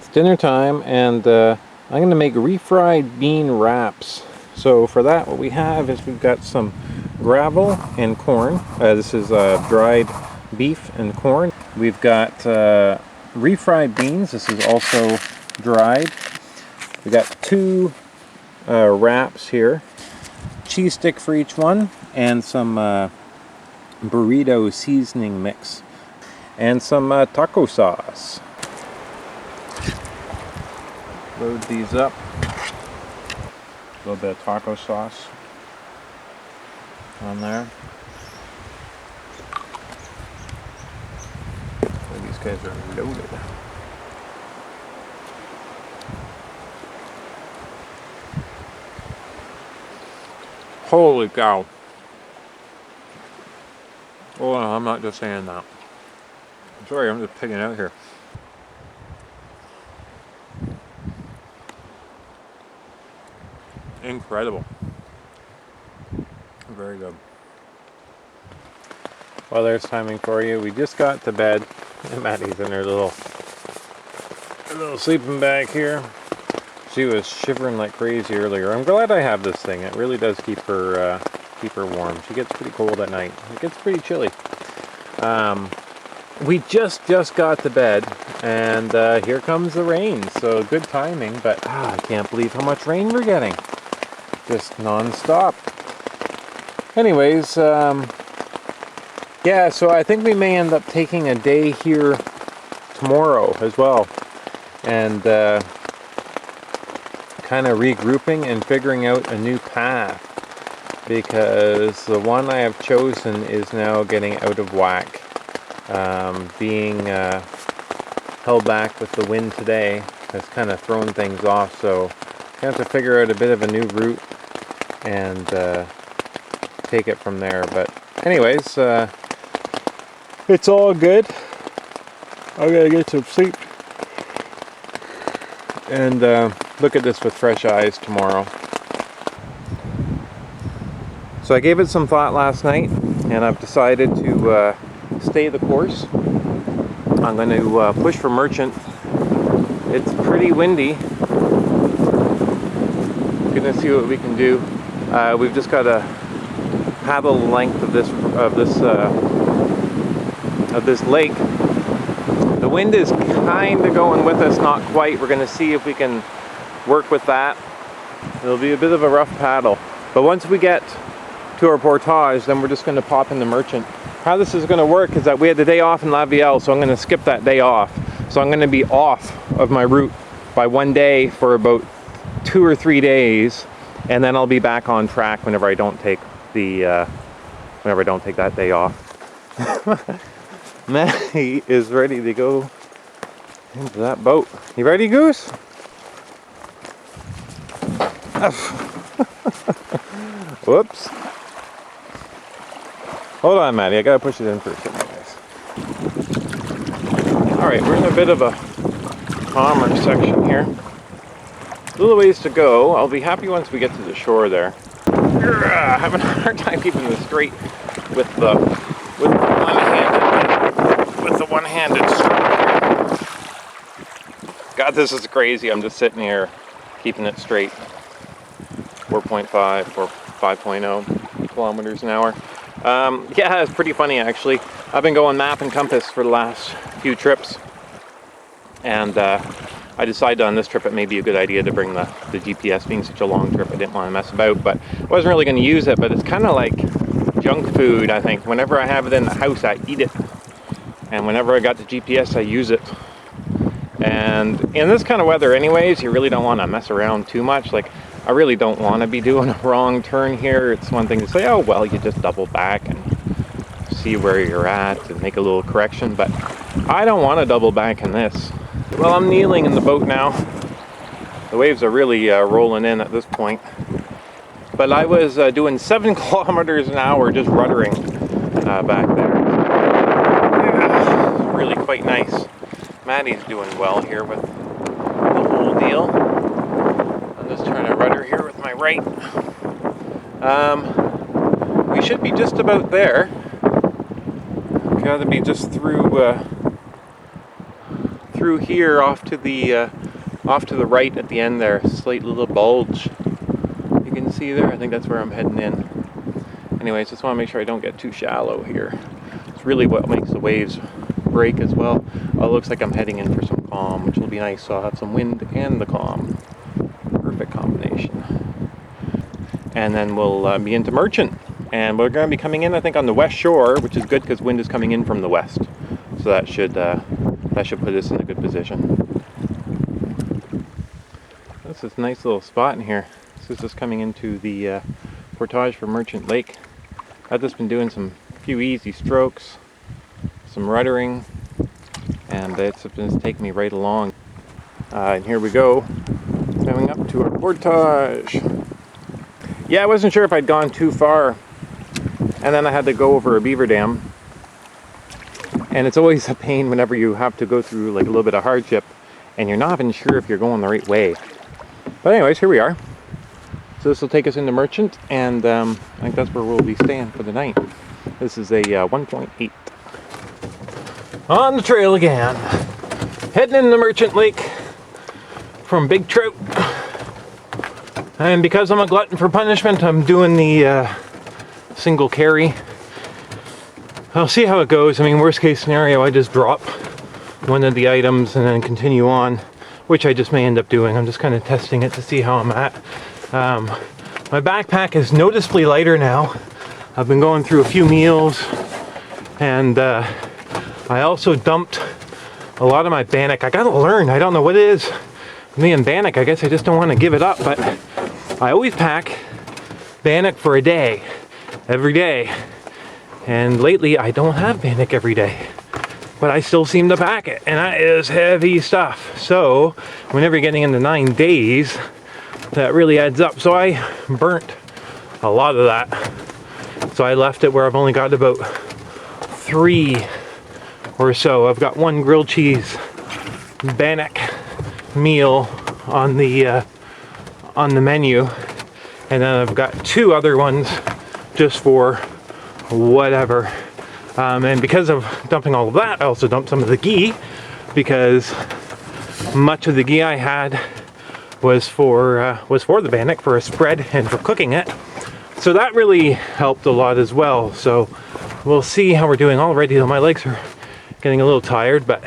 It's dinner time, and I'm going to make refried bean wraps. So for that, what we have is we've got some gravel and corn. This is dried beef and corn. We've got refried beans. This is also dried. We got two wraps here. Cheese stick for each one, and some burrito seasoning mix, and some taco sauce. Load these up. A little bit of taco sauce on there. So these guys are loaded. Holy cow. Oh, I'm not just saying that. I'm sorry, I'm just pigging out here. Incredible. Very good. Well, there's timing for you. We just got to bed. And Maddie's in her little sleeping bag here. She was shivering like crazy earlier. I'm glad I have this thing. It really does keep her warm. She gets pretty cold at night. It gets pretty chilly. We just got to bed, and here comes the rain. So good timing, but I can't believe how much rain we're getting. Just non-stop. Anyways, yeah, so I think we may end up taking a day here tomorrow as well, and kind of regrouping and figuring out a new path, because the one I have chosen is now getting out of whack, being held back with the wind today has kind of thrown things off. So I have to figure out a bit of a new route and take it from there. But anyways, it's all good. I gotta get some sleep and look at this with fresh eyes tomorrow. So I gave it some thought last night, and I've decided to stay the course. I'm going to push for Merchant. It's pretty windy. Gonna see what we can do. We've just got to paddle the length of this lake. The wind is kind of going with us, not quite. We're going to see if we can work with that. It'll be a bit of a rough paddle, but once we get to our portage, then we're just going to pop in the Merchant. How this is going to work is that we had the day off in La Vielle, so I'm going to skip that day off. So I'm going to be off of my route by one day for about 2 or 3 days, and then I'll be back on track whenever I don't take that day off. Maddy is ready to go into that boat. You ready, Goose? Whoops. Hold on, Maddy. I gotta push it in for a second, guys. Alright, we're in a bit of a calmer section here. A little ways to go. I'll be happy once we get to the shore there. Having a hard time keeping this straight with the one-handed stroke. God, this is crazy. I'm just sitting here keeping it straight. 4.5 or 5.0 kilometers an hour. Yeah, it's pretty funny actually. I've been going map and compass for the last few trips, and I decided on this trip it may be a good idea to bring the GPS, being such a long trip. I didn't want to mess about, but I wasn't really going to use it. But it's kind of like junk food, I think. Whenever I have it in the house, I eat it, and whenever I got the GPS, I use it. And in this kind of weather anyways, you really don't want to mess around too much. Like, I really don't want to be doing a wrong turn here. It's one thing to say, oh well, you just double back and see where you're at and make a little correction, but I don't want to double back in this. Well, I'm kneeling in the boat now. The waves are really rolling in at this point. But I was doing 7 kilometers an hour just ruddering back there. Yeah, really quite nice. Maddy's doing well here with the whole deal. I'm just trying to rudder here with my right. We should be just about there. Got to be just through through here off to the right at the end there, slight little bulge. You can see there. I think that's where I'm heading in. Anyways, just want to make sure I don't get too shallow here. It's really what makes the waves break as well. Oh, it looks like I'm heading in for some calm, which will be nice. So I'll have some wind and the calm. Perfect combination. And then we'll be into Merchant. And we're going to be coming in, I think, on the west shore, which is good because wind is coming in from the west. So that should put us in a good position. This is a nice little spot in here. This is just coming into the portage for Merchant Lake. I've just been doing some few easy strokes, some ruddering, and it's just taking me right along. And here we go, coming up to our portage. Yeah, I wasn't sure if I'd gone too far, and then I had to go over a beaver dam. And it's always a pain whenever you have to go through like a little bit of hardship, and you're not even sure if you're going the right way. But anyways, here we are. So this will take us into Merchant, and I think that's where we'll be staying for the night. This is a 1.8. On the trail again. Heading into Merchant Lake from big trout. And because I'm a glutton for punishment, I'm doing the single carry. I'll see how it goes. I mean, worst case scenario, I just drop one of the items and then continue on, which I just may end up doing. I'm just kind of testing it to see how I'm at. My backpack is noticeably lighter now. I've been going through a few meals, and I also dumped a lot of my bannock. I gotta learn, I don't know what it is. Me and bannock, I guess I just don't want to give it up, but I always pack bannock for a day, every day. And lately I don't have bannock every day, but I still seem to pack it, and that is heavy stuff. So whenever you're getting into 9 days, that really adds up. So I burnt a lot of that. So I left it where I've only got about 3 or so. I've got 1 grilled cheese bannock meal on the menu, and then I've got 2 other ones just for whatever. And because of dumping all of that, I also dumped some of the ghee, because much of the ghee I had was for the bannock, for a spread and for cooking it. So that really helped a lot as well. So we'll see how we're doing. Already though, my legs are getting a little tired, but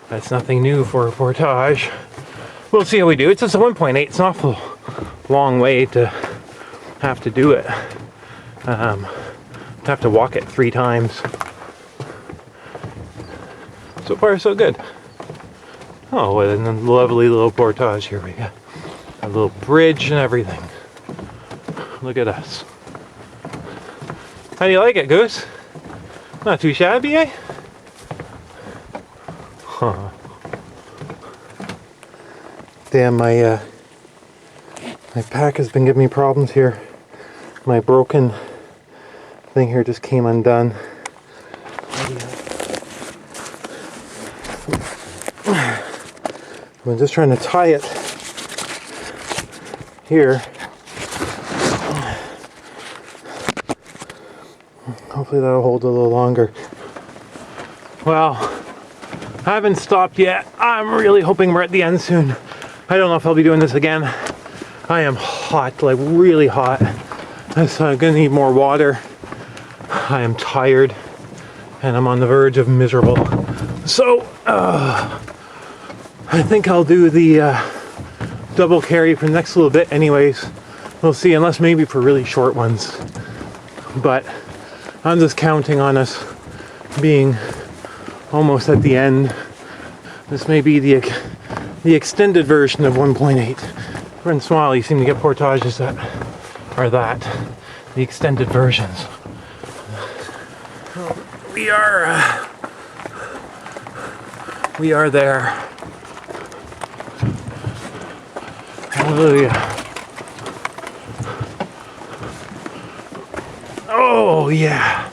that's nothing new for a portage. We'll see how we do. It's just a 1.8. It's an awful long way to have to do it. Have to walk it 3 times. So far so good. Oh, what a lovely little portage here we got. A little bridge and everything. Look at us. How do you like it, Goose? Not too shabby, eh? Huh. Damn, my pack has been giving me problems here. My broken thing here just came undone. I'm just trying to tie it here. Hopefully that'll hold a little longer. Well, I haven't stopped yet. I'm really hoping we're at the end soon. I don't know if I'll be doing this again. I am hot, like really hot. So I'm gonna need more water. I am tired, and I'm on the verge of miserable. So, I think I'll do the double carry for the next little bit anyways. We'll see, unless maybe for really short ones. But I'm just counting on us being almost at the end. This may be the extended version of 1.8. Once in a while you seem to get portages that are that. The extended versions. We are there. Hallelujah. Oh yeah.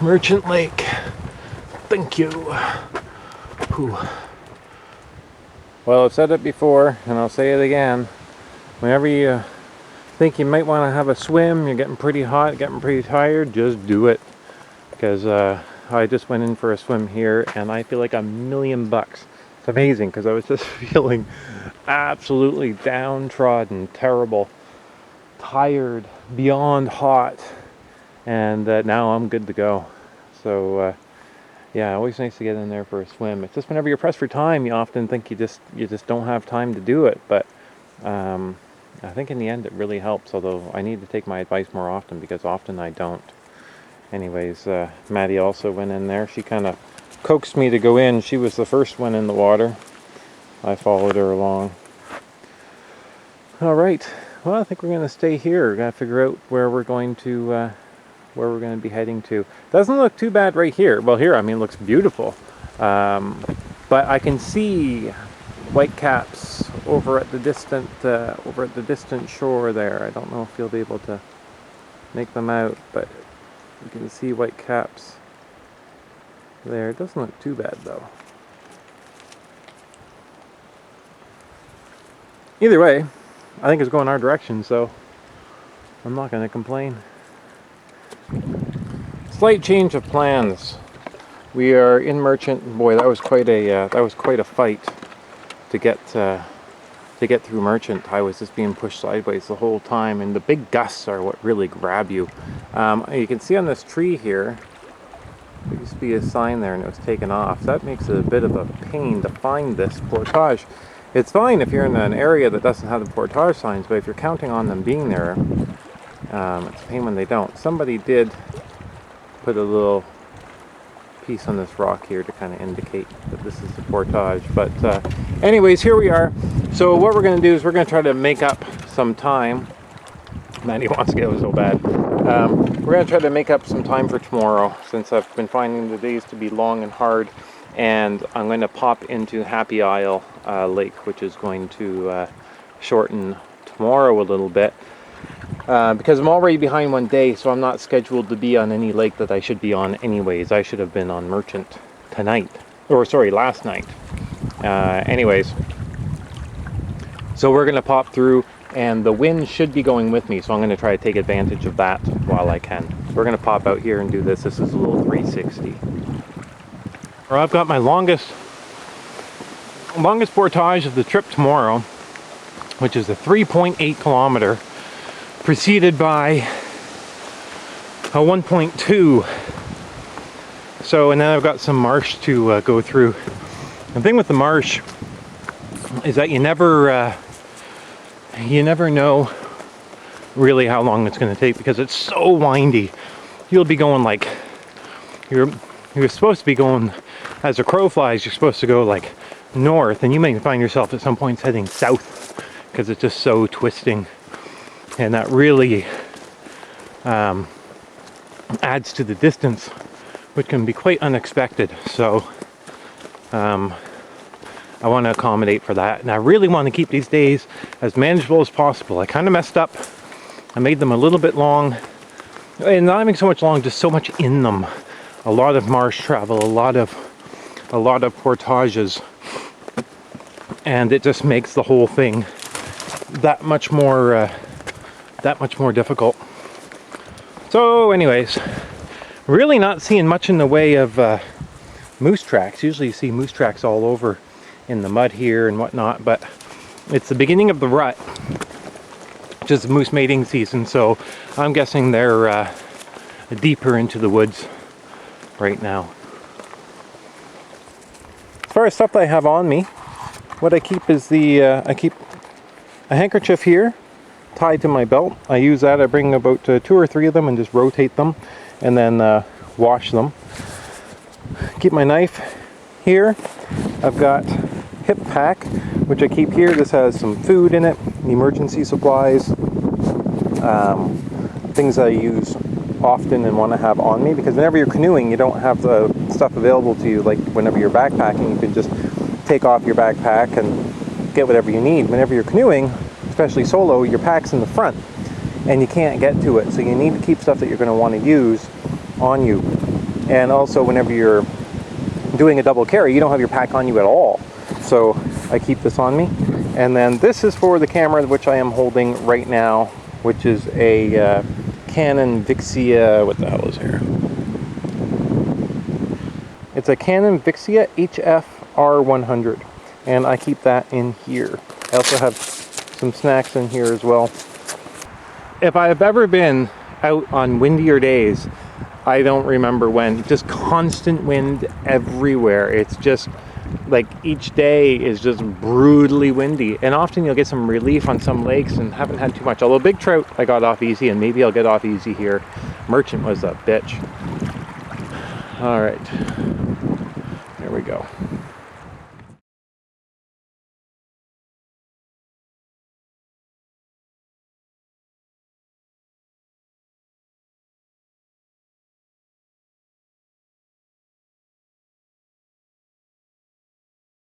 Merchant Lake. Thank you. Whew. Well, I've said it before, and I'll say it again. Whenever you think you might want to have a swim, you're getting pretty hot, getting pretty tired, just do it. Because I just went in for a swim here and I feel like $1,000,000. It's amazing because I was just feeling absolutely downtrodden, terrible, tired, beyond hot, and now I'm good to go. So yeah, always nice to get in there for a swim. It's just whenever you're pressed for time, you often think you just don't have time to do it, but I think in the end it really helps, although I need to take my advice more often because often I don't. Anyways, Maddy also went in there. She kind of coaxed me to go in. She was the first one in the water. I followed her along. All right. Well, I think we're going to stay here. We're going to figure out where we're going to be heading to. Doesn't look too bad right here. Well, here, I mean, it looks beautiful. But I can see whitecaps over at the distant shore there. I don't know if you'll be able to make them out, but you can see whitecaps there. It doesn't look too bad though. Either way, I think it's going our direction, so I'm not going to complain. Slight change of plans. We are in Merchant. Boy, that was quite a fight to get through Merchant. I was just being pushed sideways the whole time, and the big gusts are what really grab you. You can see on this tree here, there used to be a sign there and it was taken off. That makes it a bit of a pain to find this portage. It's fine if you're in an area that doesn't have the portage signs, but if you're counting on them being there, it's a pain when they don't. Somebody did put a little piece on this rock here to kind of indicate that this is the portage. But anyways, here we are. So what we're going to do is we're going to try to make up some time. Maddy wants to get so bad. We're going to try to make up some time for tomorrow, since I've been finding the days to be long and hard, and I'm going to pop into Happy Isle Lake, which is going to shorten tomorrow a little bit, because I'm already behind one day, so I'm not scheduled to be on any lake that I should be on anyways. I should have been on Merchant last night. Anyways, so we're going to pop through, and the wind should be going with me, so I'm going to try to take advantage of that while I can. We're going to pop out here and do this. This is a little 360. I've got my longest portage of the trip tomorrow, which is a 3.8 kilometer, preceded by a 1.2. So, and then I've got some marsh to go through. The thing with the marsh is that you never know really how long it's going to take, because it's so windy. You'll be going like, you're supposed to be going, as a crow flies, you're supposed to go like north, and you may find yourself at some points heading south because it's just so twisting, and that really adds to the distance, which can be quite unexpected. So I want to accommodate for that, and I really want to keep these days as manageable as possible. I kind of messed up. I made them a little bit long, and not even so much long, just so much in them. A lot of marsh travel, a lot of portages, and it just makes the whole thing that much more difficult. So anyways, really not seeing much in the way of moose tracks. Usually you see moose tracks all over in the mud here and whatnot, but it's the beginning of the rut, which is moose mating season, so I'm guessing they're deeper into the woods right now. As far as stuff that I have on me, what I keep is I keep a handkerchief here tied to my belt. I use that. I bring about 2 or 3 of them and just rotate them and then wash them. Keep my knife here. I've got hip pack, which I keep here. This has some food in it, emergency supplies, things I use often and want to have on me, because whenever you're canoeing, you don't have the stuff available to you like whenever you're backpacking. You can just take off your backpack and get whatever you need. Whenever you're canoeing, especially solo, your pack's in the front and you can't get to it, so you need to keep stuff that you're going to want to use on you. And also, whenever you're doing a double carry, you don't have your pack on you at all, so I keep this on me. And then this is for the camera, which I am holding right now, which is a Canon Vixia, what the hell is here? It's a Canon Vixia HF-R100, and I keep that in here. I also have some snacks in here as well. If I've ever been out on windier days, I don't remember when. Just constant wind everywhere. It's just like each day is just brutally windy, and often you'll get some relief on some lakes and haven't had too much. Although big trout I got off easy, and maybe I'll get off easy here. Merchant was a bitch. All right, there we go.